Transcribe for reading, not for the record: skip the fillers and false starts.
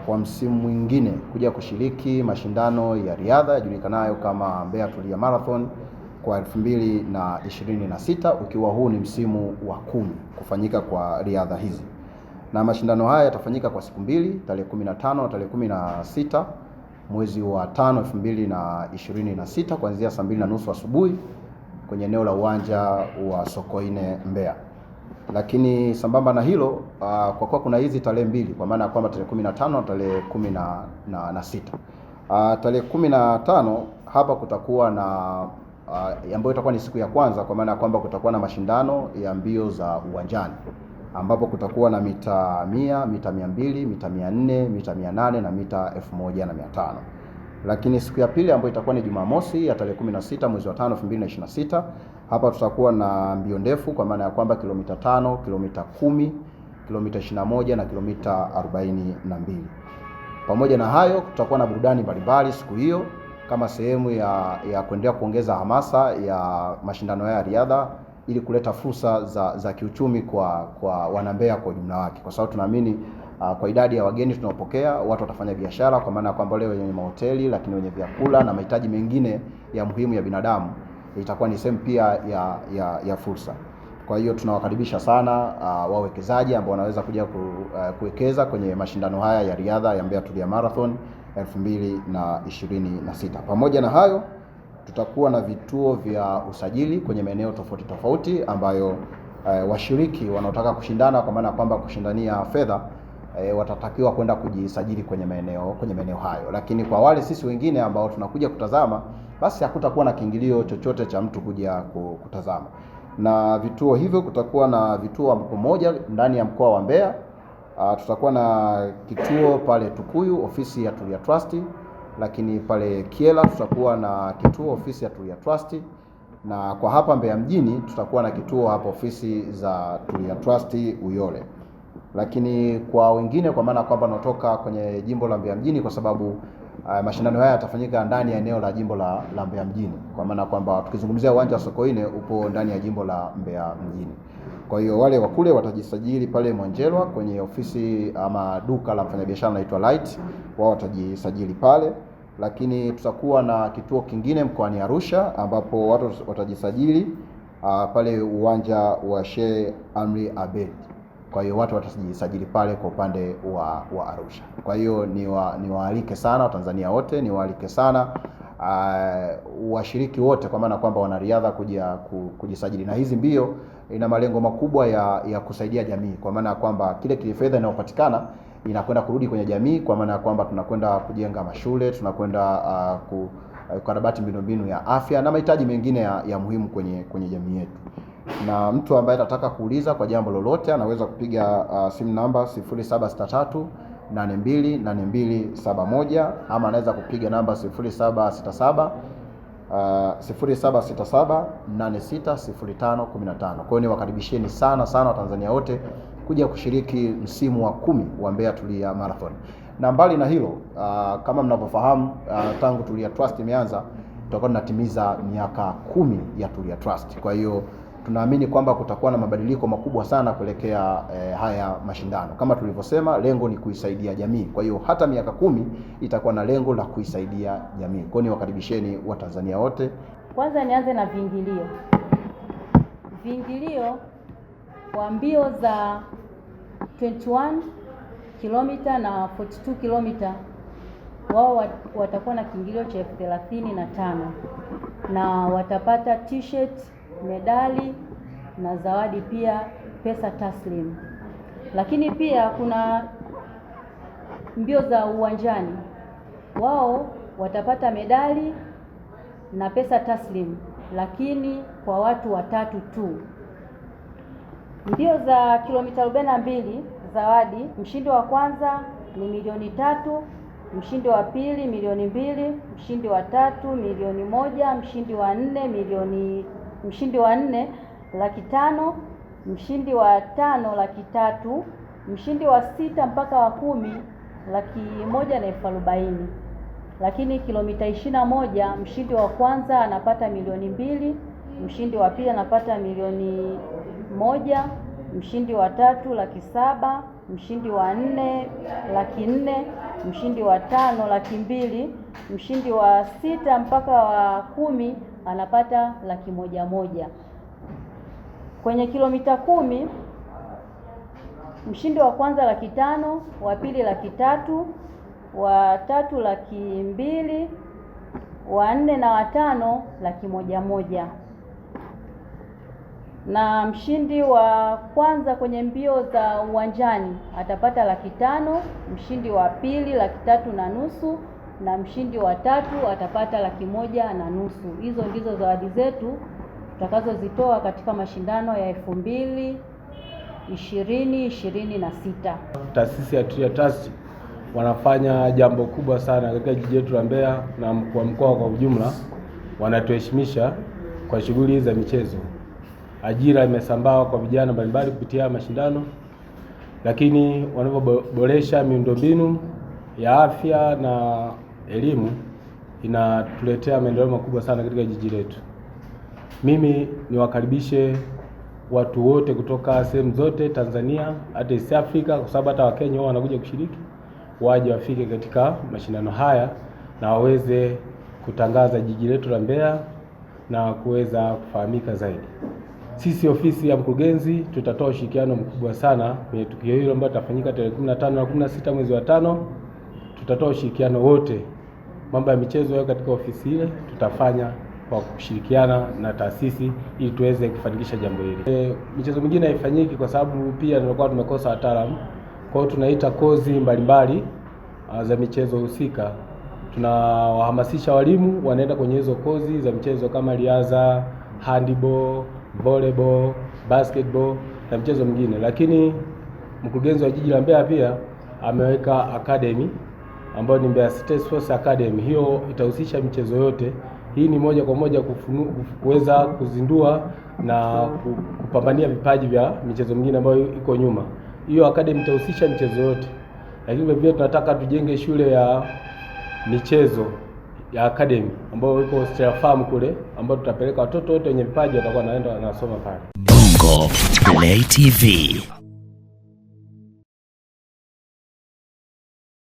kwa msimu mwingine kuja kushiriki mashindano ya riadha yajulikanayo kama Mbeya Tulia Marathon kwa 2026, ukiwa huu ni msimu wa 10 kufanyika kwa riadha hizi. Na mashindano haya yatafanyika kwa siku mbili, tarehe 15 na tarehe 16 mwezi wa 5 2026 kuanzia saa 2:30 asubuhi kwenye eneo la uwanja wa Sokoine Mbeya. Lakini sambamba na hilo, kwa kuwa kuna hizi tarehe mbili, kwa maana ya kwamba tarehe 15 na tarehe 16. Tarehe 15 hapa kutakuwa na ambayo itakuwa ni siku ya kwanza, kwa maana ya kwamba kutakuwa na mashindano ya mbio za uwanjani ambapo kutakuwa na mita 100, mita 200, mita 400, mita 800 na mita 1500. Lakini siku ya pili ambayo itakuwa ni Jumamosi ya tarehe 16 mwezi wa 5 2026, hapa tutakuwa na mbio ndefu, kwa maana ya kwamba kilomita 5, kilomita 10, kilomita 21 na kilomita 42. Pamoja na hayo, tutakuwa na burudani mbalimbali siku hiyo kama sehemu ya kuendelea kuongeza hamasa ya mashindano haya ya riadha ili kuleta fursa za kiuchumi kwa wanambeya kwa ujumla wake, kwa sababu tunaamini kwa idadi ya wageni tunaopokea, watu watafanya biashara, kwa maana kwamba wale wenye mahoteli, lakini wenye vyakula na mahitaji mengine ya muhimu ya binadamu, itakuwa ni sehemu pia ya fursa. Kwa hiyo tunawakaribisha sana wawekezaji ambao wanaweza kuja kuwekeza kwenye mashindano haya ya riadha ya Mbeya Tulia Marathon 2026. Pamoja na hayo, tutakuwa na vituo vya usajili kwenye maeneo tofauti ambayo washiriki wanaotaka kushindana, kwa maana kwamba kushindania fedha, watatakiwa kwenda kujisajili kwenye maeneo hayo. Lakini kwa wale sisi wengine ambao tunakuja kutazama, basi hakutakuwa na kiingilio chochote cha mtu kuja kutazama. Na vituo hivyo, kutakuwa na vituo ambapo moja ndani ya mkoa wa Mbeya, tutakuwa na kituo pale Tukuyu, ofisi ya Tulia Trust, lakini pale Kiela tutakuwa na kituo, ofisi ya Tulia Trust, na kwa hapa Mbeya mjini tutakuwa na kituo hapa, ofisi za Tulia Trust Uyole. Lakini kwa wengine, kwa maana kwamba natoka kwenye jimbo la Mbeya mjini, kwa sababu mashindano haya yatafanyika ndani ya eneo la jimbo la Mbeya mjini, kwa maana kwamba tukizungumzia uwanja wa Sokoine upo ndani ya jimbo la Mbeya mjini. Kwa hiyo wale wa kule watajisajili pale Mwanjelwa kwenye ofisi ama duka la mfanyabiashara naitwa Light, wao watajisajili pale. Lakini tutakuwa na kituo kingine mkoani Arusha ambapo watu watajisajili pale uwanja wa Sheikh Amri Abeid. Kwa hiyo watu watajisajili pale kwa upande wa Arusha. Kwa hiyo niwaalike sana Watanzania wote, niwaalike sana washiriki wote, kwa maana kwamba wanariadha kuja kujisajili. Na hizi mbio ina malengo makubwa ya kusaidia jamii, kwa maana kwamba kile fedha inayopatikana inakwenda kurudi kwenye jamii, kwa maana kwamba tunakwenda kujenga mashule, tunakwenda kukarabati miundombinu ya afya na mahitaji mengine ya muhimu kwenye jamii yetu. Na mtu ambaye atataka kuuliza kwa jambo lolote anaweza kupiga simu namba 0763828271 ama anaweza kupiga namba 0767860515. Kwa hiyo niwakaribisheni sana Watanzania wote kuja kushiriki msimu wa 10 wa Mbeya Tulia Marathon. Na mbali na hilo, kama mnavyofahamu, tangu Tulia Trust imeanza, tutakuwa tunatimiza miaka 10 ya Tulia Trust. Kwa hiyo tunaamini kwamba kutakuwa na mabadiliko makubwa sana kuelekea haya mashindano. Kama tulivyosema, lengo ni kuisaidia jamii. Kwa hiyo hata miaka 10 itakuwa na lengo la kuisaidia jamii. Kwa hiyo niwakaribisheni Watanzania wote. Kwanza nianze na viingilio. Viingilio kwa mbio za 21 kilomita na 42 kilomita, wao watakuwa na kiingilio cha 35,000 na watapata t-shirt, medali na zawadi, pia pesa taslim. Lakini pia kuna mbio za uwanjani, wao watapata medali na pesa taslim, lakini kwa watu watatu tu. Mbio za kilomita 42 zawadi, mshindi wa kwanza ni $3,000,000, mshindi wa pili $2,000,000, mshindi wa tatu $1,000,000, mshindi wa nne $500,000, mshindi wa 5 $300,000, mshindi wa 6 mpaka wa 10 $140,000. Lakini kilomita 21 mshindi wa kwanza anapata $2,000,000, mshindi wa pili anapata $1,000,000, mshindi wa tatu $700,000, mshindi wa 4 laki 4, mshindi wa 5 laki 2, mshindi wa 6 mpaka wa 10 anapata laki 1. Kwenye kilomita 10 mshindi wa kwanza laki 5, wa pili laki 3, wa 3 laki 2, wa 4 na wa 5 laki 1. Na mshindi wa kwanza kwenye mbio za uwanjani atapata laki 5, mshindi wa pili laki 3.5, na mshindi wa 3 atapata laki 1.5. Hizo ndizo zawadi zetu tutakazozitoa katika mashindano ya 2026. Taasisi ya Tulia Trust wanafanya jambo kubwa sana katika jiji letu la Mbeya na mkoa kwa ujumla. Wanatuheshimisha kwa shughuli za michezo. Ajira imesambaa kwa vijana mbalimbali kupitia mashindano, lakini wanapoboresha miundombinu ya afya na elimu inatuletea maendeleo makubwa sana katika jiji letu. Mimi niwakaribishe watu wote kutoka sehemu zote Tanzania, hata East Africa, kwa sababu hata Wakenya wao wanakuja kushiriki, waje wafike katika mashindano haya na waweze kutangaza jiji letu la Mbeya na kuweza kufahamika zaidi. Sisi ofisi ya mkurugenzi tutatoa ushirikiano mkubwa sana kwenye tukio hilo ambalo litafanyika tarehe 15 na 16 mwezi wa 5. Tutatoa ushirikiano wote. Mambo ya michezo yao katika ofisi ile tutafanya kwa kushirikiana na taasisi ili tuweze kufanikisha jambo hili. Michezo mingine haifanyiki kwa sababu pia tunakuwa tumekosa wataalamu. Kwa hiyo tunaita kozi mbalimbali za michezo husika. Tunawahamasisha walimu wanaenda kwenye hizo kozi za michezo kama riadha, handball, volleyball, basketball na michezo mingine. Lakini mkurugenzi wa jiji la Mbeya pia ameweka academy ambayo ni Mbeya City Sports Academy. Hiyo itahusisha michezo yote. Hii ni moja kwa moja kuweza kuzindua na kupambania vipaji vya michezo mingine ambayo iko nyuma. Hiyo academy itahusisha michezo yote. Lakini pia tunataka tujenge shule ya michezo ya academy ambayo iko Stella Farm kule, ambayo tutapeleka watoto wote wenye vipaji watakuwa naenda wanasoma pale. Bongo Play TV.